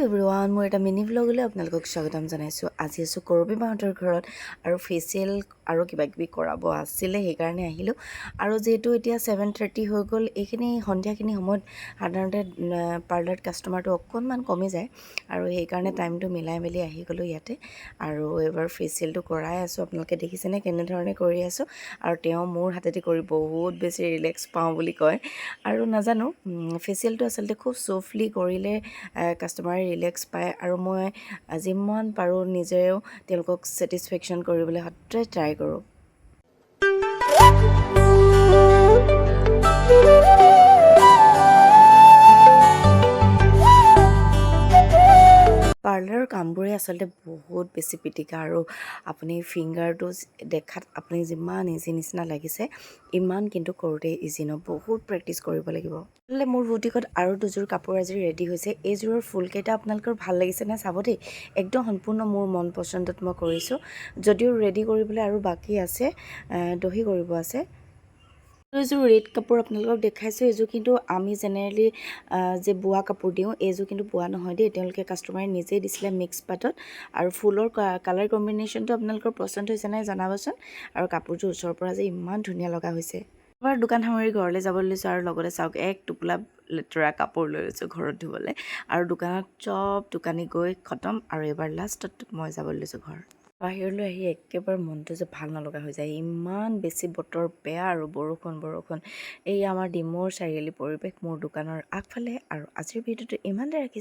Everyone মোৰ এটা mini ভ্লগলৈ আপোনালোকক স্বাগতম জনাইছোঁ। আজি আছোঁ কৰবী মাহঁতৰ ঘৰত আৰু ফেচিয়েল আৰু কিবা কিবি কৰাব আছিলে, সেইকাৰণে আহিলোঁ। আৰু যিহেতু এতিয়া 7:30 হৈ গ'ল, এইখিনি সন্ধিয়াখিনি সময়ত সাধাৰণতে পাৰ্লাৰত কাষ্টমাৰটো অকণমান কমি যায় আৰু সেইকাৰণে টাইমটো মিলাই মেলি আহি গ'লোঁ ইয়াতে। আৰু এইবাৰ ফেচিয়েলটো কৰাই আছোঁ, আপোনালোকে দেখিছেনে কেনেধৰণে কৰি আছোঁ। আৰু তেওঁ মোৰ হাতেদি কৰি বহুত বেছি ৰিলেক্স পাওঁ বুলি কয়। আৰু নাজানো, ফেচিয়েলটো আচলতে খুব চফলি কৰিলে কাষ্টমাৰে ৰিলেক্স পায় আৰু মই যিমান পাৰোঁ নিজেও তেওঁলোকক ছেটিছফেকশ্যন কৰিবলৈ সদায় ট্ৰাই কৰোঁ। পাৰ্লাৰৰ কামবোৰে আচলতে বহুত বেছি পিটিকা আৰু আপুনি ফিংগাৰটো দেখাত আপুনি যিমান ইজি নিচিনা লাগিছে, ইমান কিন্তু কৰোঁতে ইজি নহয়, বহুত প্ৰেক্টিচ কৰিব লাগিব। আচলতে মোৰ বুটিকত আৰু দুযোৰ কাপোৰ আজি ৰেডি হৈছে। এইযোৰৰ ফুলকেইটা আপোনালোকৰ ভাল লাগিছে নে চাব দেই। একদম সম্পূৰ্ণ মোৰ মন পচন্দত মই কৰিছোঁ, যদিও ৰেডি কৰিবলৈ আৰু বাকী আছে, দহি কৰিব আছে। এইযোৰ ৰেড কাপোৰ আপোনালোকক দেখাইছোঁ। এইযোৰ কিন্তু আমি জেনেৰেলি যে বোৱা কাপোৰ দিওঁ, এইযোৰ কিন্তু বোৱা নহয় দেই, তেওঁলোকে কাষ্টমাৰে নিজেই দিছিলে মিক্স পাটত। আৰু ফুলৰ কালাৰ কম্বিনেশ্যনটো আপোনালোকৰ পচন্দ হৈছে নাই জনাবচোন। আৰু কাপোৰযোৰ ওচৰৰ পৰা যে ইমান ধুনীয়া লগা হৈছে। এবাৰ দোকান সামৰি ঘৰলৈ যাবলৈ লৈছোঁ আৰু লগতে চাওক এক টোপোলা লেতেৰা কাপোৰ লৈ লৈছোঁ ঘৰত ধুবলৈ। আৰু দোকানত চব দোকানী গৈ খতম আৰু এইবাৰ লাষ্টত মই যাবলৈ লৈছোঁ ঘৰ। বাহিৰলৈ আহি একেবাৰে মনটো যে ভাল নলগা হৈ যায়, ইমান বেছি বতৰ বেয়া আৰু বৰষুণ। এই আমাৰ ডিমৌৰ চাৰিআলি পৰিৱেশ মোৰ দোকানৰ আগফালে। আৰু আজিৰ ভিডিঅ'টো ইমানতে ৰাখিছোঁ।